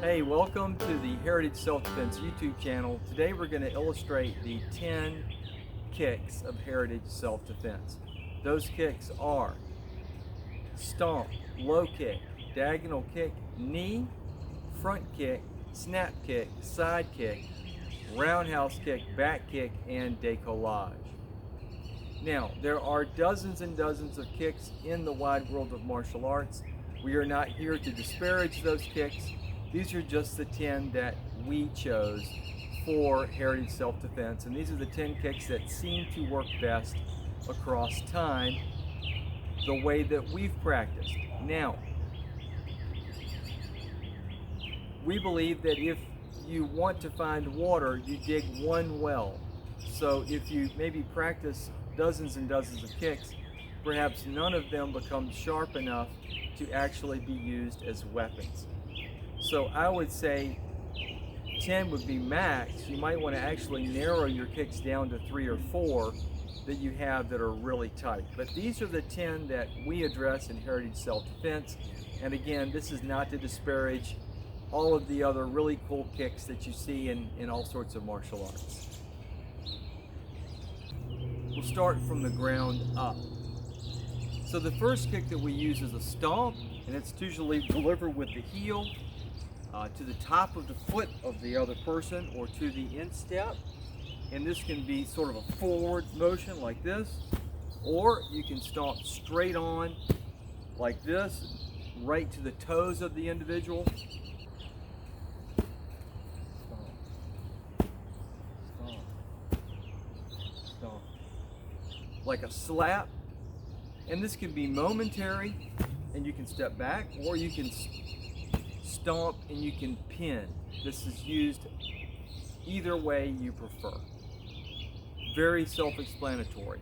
Hey, welcome to the Heritage Self-Defense YouTube channel. Today we're going to illustrate the 10 kicks of Heritage Self-Defense. Those kicks are stomp, low kick, diagonal kick, knee, front kick, snap kick, side kick, roundhouse kick, back kick, and décollage. Now, there are dozens and dozens of kicks in the wide world of martial arts. We are not here to disparage those kicks. These are just the 10 that we chose for Heritage Self-Defense, and these are the 10 kicks that seem to work best across time, the way that we've practiced. Now, we believe that if you want to find water, you dig one well. So if you maybe practice dozens and dozens of kicks, perhaps none of them become sharp enough to actually be used as weapons. So I would say 10 would be max. You might want to actually narrow your kicks down to 3 or 4 that you have that are really tight. But these are the 10 that we address in Heritage Self-Defense. And again, this is not to disparage all of the other really cool kicks that you see in all sorts of martial arts. We'll start from the ground up. So the first kick that we use is a stomp, and it's usually delivered with the heel to the top of the foot of the other person or to the instep. And this can be sort of a forward motion like this, or you can stomp straight on like this, right to the toes of the individual. Stomp, stomp, stomp. Like a slap. And this can be momentary and you can step back, or you can stomp and you can pin. This is used either way you prefer. Very self-explanatory.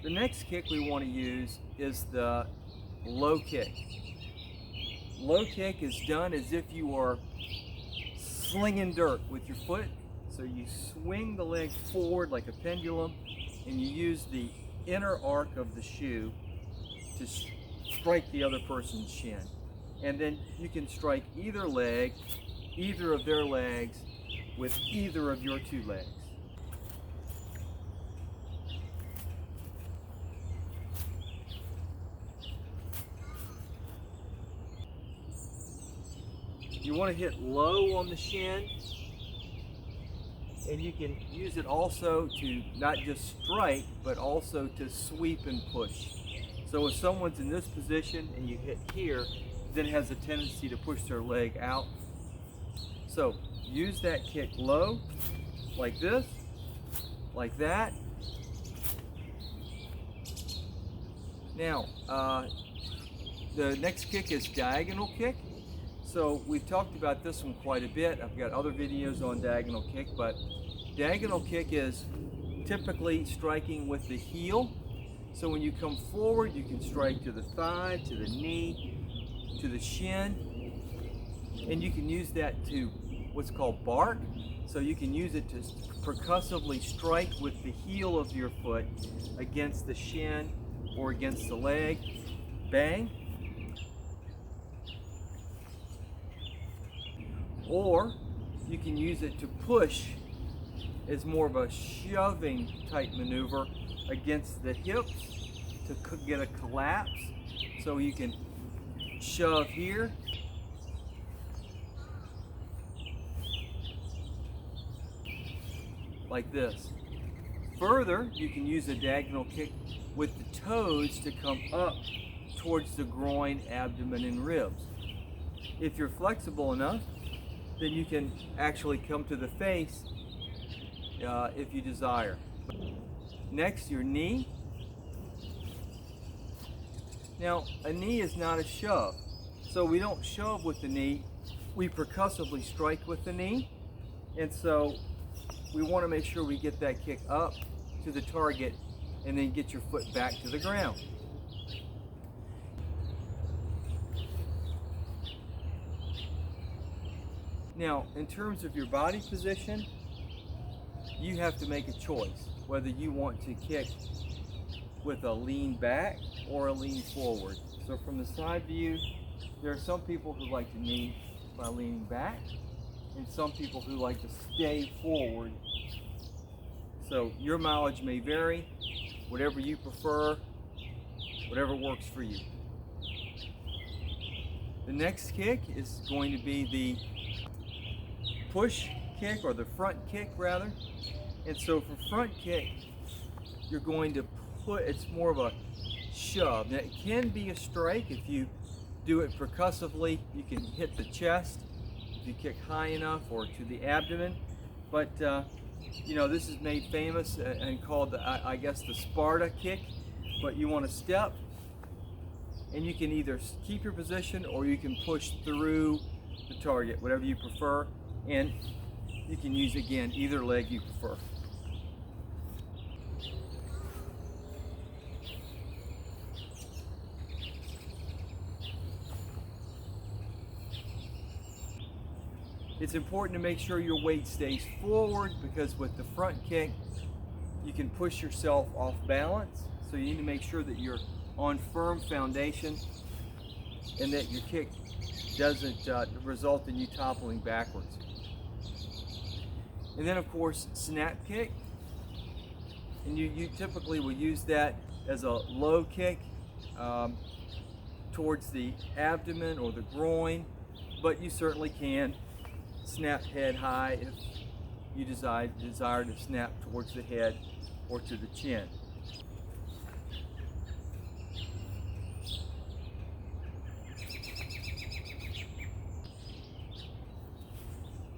The next kick we want to use is the low kick. Low kick is done as if you are slinging dirt with your foot. So you swing the leg forward like a pendulum and you use the inner arc of the shoe to strike the other person's shin. And then you can strike either leg, either of their legs, with either of your two legs. You want to hit low on the shin, and you can use it also to not just strike, but also to sweep and push. So if someone's in this position and you hit here, then it has a tendency to push their leg out. So use that kick low, like this, like that. Now, the next kick is diagonal kick. So we've talked about this one quite a bit. I've got other videos on diagonal kick, but diagonal kick is typically striking with the heel. So when you come forward, you can strike to the thigh, to the knee, to the shin, and you can use that to what's called bark. So you can use it to percussively strike with the heel of your foot against the shin or against the leg. Bang. Or you can use it to push as more of a shoving type maneuver against the hips to get a collapse. So you can shove here, like this. Further, you can use a diagonal kick with the toes to come up towards the groin, abdomen, and ribs. If you're flexible enough, then you can actually come to the face if you desire. Next, your knee. Now, a knee is not a shove. So we don't shove with the knee, we percussively strike with the knee. And so we want to make sure we get that kick up to the target and then get your foot back to the ground. Now, in terms of your body position, you have to make a choice whether you want to kick with a lean back or a lean forward. So from the side view, there are some people who like to knee, by leaning back, and some people who like to stay forward. So your mileage may vary, whatever you prefer, whatever works for you. The next kick is going to be the push kick, or the front kick rather. And so for front kick, you're going to it's more of a shove. Now it can be a strike if you do it percussively. You can hit the chest if you kick high enough, or to the abdomen. But you know, this is made famous and called, I guess, the Sparta Kick. But you want to step, and you can either keep your position or you can push through the target, whatever you prefer. And you can use, again, either leg you prefer. It's important to make sure your weight stays forward, because with the front kick, you can push yourself off balance. So you need to make sure that you're on firm foundation and that your kick doesn't result in you toppling backwards. And then of course, snap kick. And you typically will use that as a low kick towards the abdomen or the groin, but you certainly can snap head high if you desire to snap towards the head or to the chin.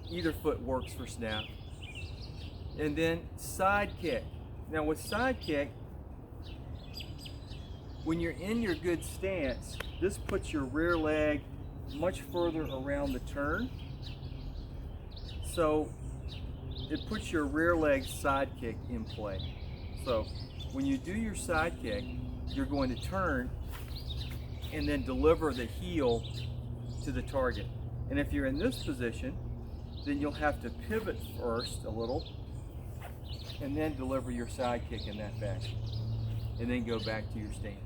Either foot works for snap. And then side kick. Now with side kick, when you're in your good stance, this puts your rear leg much further around the turn. So it puts your rear leg side kick in play. So when you do your side kick, you're going to turn and then deliver the heel to the target. And if you're in this position, then you'll have to pivot first a little and then deliver your side kick in that fashion, and then go back to your stance.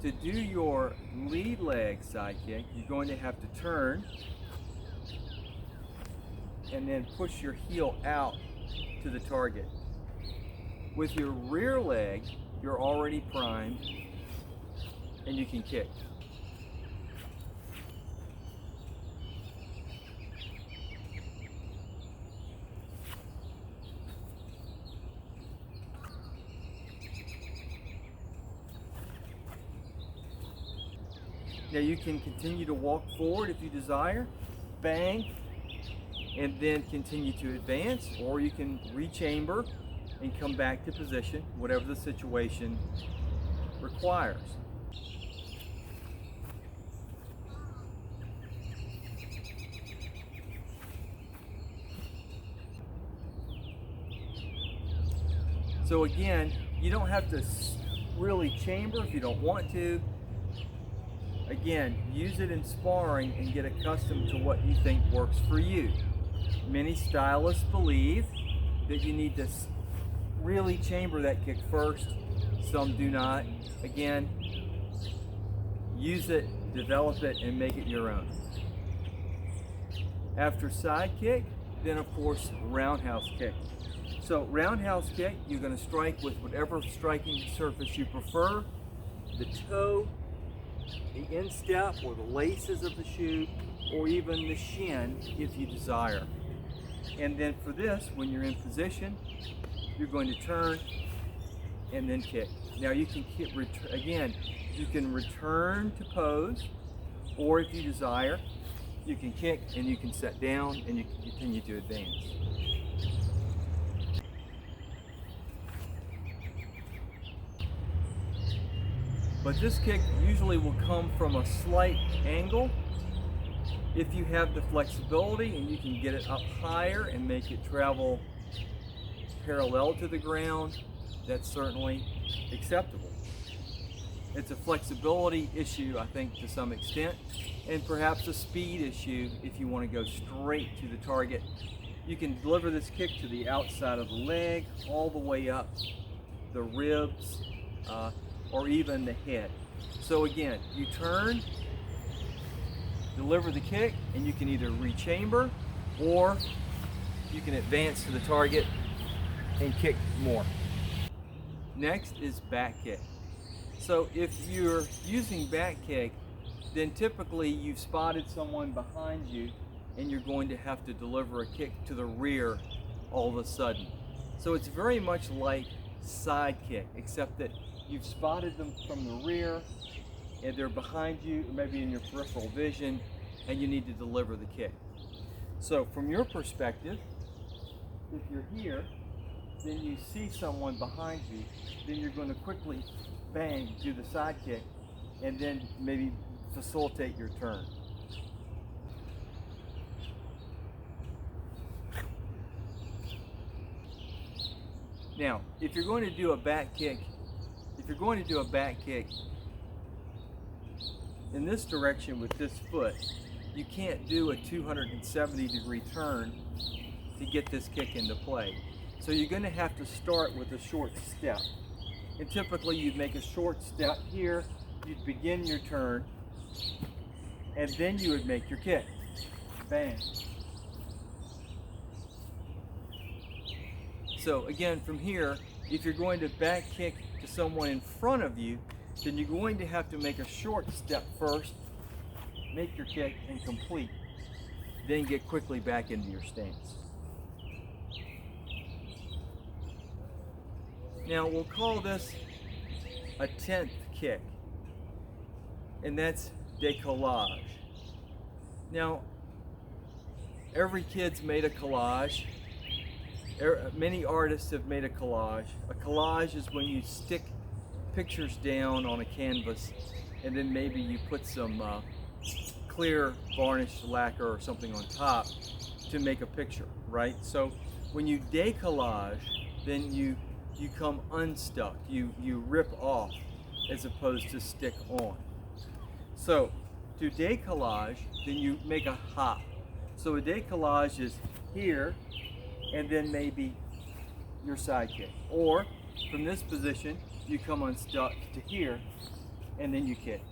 To do your lead leg side kick, you're going to have to turn and then push your heel out to the target. With your rear leg, you're already primed and you can kick. Now you can continue to walk forward if you desire, bang, and then continue to advance, or you can rechamber and come back to position, whatever the situation requires. So again, you don't have to really chamber if you don't want to. Again, use it in sparring and get accustomed to what you think works for you. Many stylists believe that you need to really chamber that kick first. Some do not. Again, use it, develop it, and make it your own. After side kick, then of course, roundhouse kick. So roundhouse kick, you're going to strike with whatever striking surface you prefer. The toe, the instep, or the laces of the shoe, or even the shin if you desire. And then for this, when you're in position, you're going to turn and then kick. Now you can kick, again, you can return to pose, or if you desire, you can kick and you can set down and you can continue to advance. But this kick usually will come from a slight angle. If you have the flexibility and you can get it up higher and make it travel parallel to the ground, that's certainly acceptable. It's a flexibility issue, I think, to some extent, and perhaps a speed issue if you want to go straight to the target. You can deliver this kick to the outside of the leg, all the way up the ribs, or even the head. So again, you turn deliver the kick, and you can either rechamber or you can advance to the target and kick more. Next is back kick. So if you're using back kick, then typically you've spotted someone behind you and you're going to have to deliver a kick to the rear all of a sudden. So it's very much like side kick, except that you've spotted them from the rear and they're behind you, maybe in your peripheral vision, and you need to deliver the kick. So from your perspective, if you're here, then you see someone behind you, then you're going to quickly bang, do the side kick, and then maybe facilitate your turn. Now, if you're going to do a back kick, in this direction with this foot, you can't do a 270-degree turn to get this kick into play. So you're going to have to start with a short step. And typically you'd make a short step here, you'd begin your turn, and then you would make your kick. Bang. So again, from here, if you're going to back kick to someone in front of you, then you're going to have to make a short step first, make your kick, and complete. Then get quickly back into your stance. Now we'll call this a 10th kick, and that's décollage. Now, every kid's made a collage. Many artists have made a collage. A collage is when you stick pictures down on a canvas and then maybe you put some clear varnish lacquer or something on top to make a picture, right? So when you décollage, then you come unstuck. You rip off as opposed to stick on. So to décollage, then you make a hop. So a décollage is here, and then maybe your side kick. Or from this position, you come unstuck to here, and then you kick.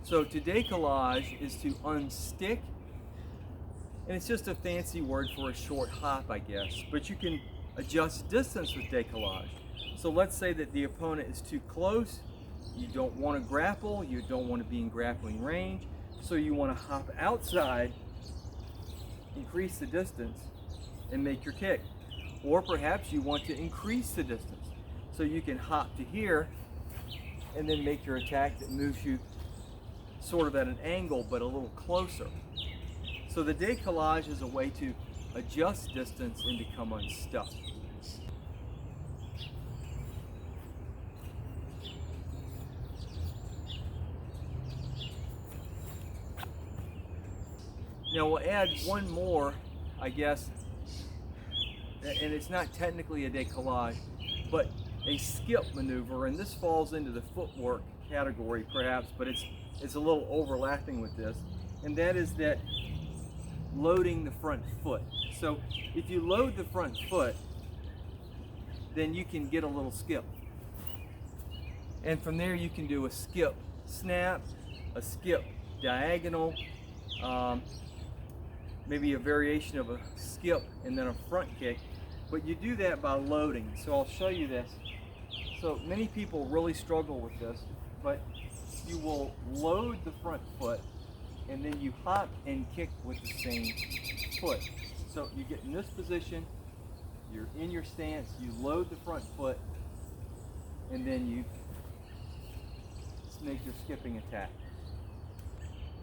So to décollage is to unstick, and it's just a fancy word for a short hop, I guess. But you can adjust distance with décollage. So let's say that the opponent is too close, you don't want to grapple, you don't want to be in grappling range, so you want to hop outside, increase the distance, and make your kick. Or perhaps you want to increase the distance, so you can hop to here and then make your attack that moves you sort of at an angle but a little closer. So the décollage is a way to adjust distance and become unstuck. Now we'll add one more, I guess, and it's not technically a décollage, but a skip maneuver, and this falls into the footwork category perhaps, but it's a little overlapping with this, and that is that loading the front foot. So if you load the front foot, then you can get a little skip. And from there you can do a skip snap, a skip diagonal, maybe a variation of a skip and then a front kick. But you do that by loading. So I'll show you this. So many people really struggle with this, but you will load the front foot and then you hop and kick with the same foot. So you get in this position, you're in your stance, you load the front foot, and then you make your skipping attack.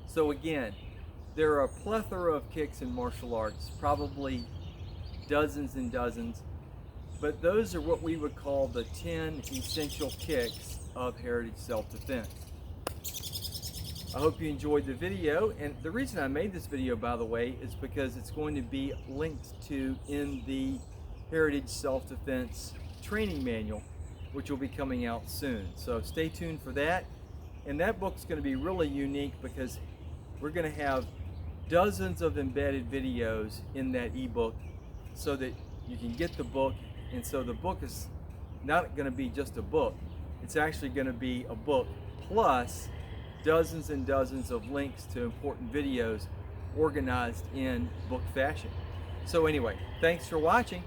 So again, there are a plethora of kicks in martial arts, probably dozens and dozens, but those are what we would call the 10 essential kicks of heritage self-defense. I hope you enjoyed the video, and the reason I made this video, by the way, is because it's going to be linked to in the Heritage Self-Defense training manual, which will be coming out soon. So stay tuned for that. And that book's going to be really unique because we're going to have dozens of embedded videos in that ebook so that you can get the book. And so the book is not going to be just a book. It's actually going to be a book plus dozens and dozens of links to important videos organized in book fashion. So anyway, thanks for watching.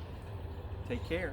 Take care.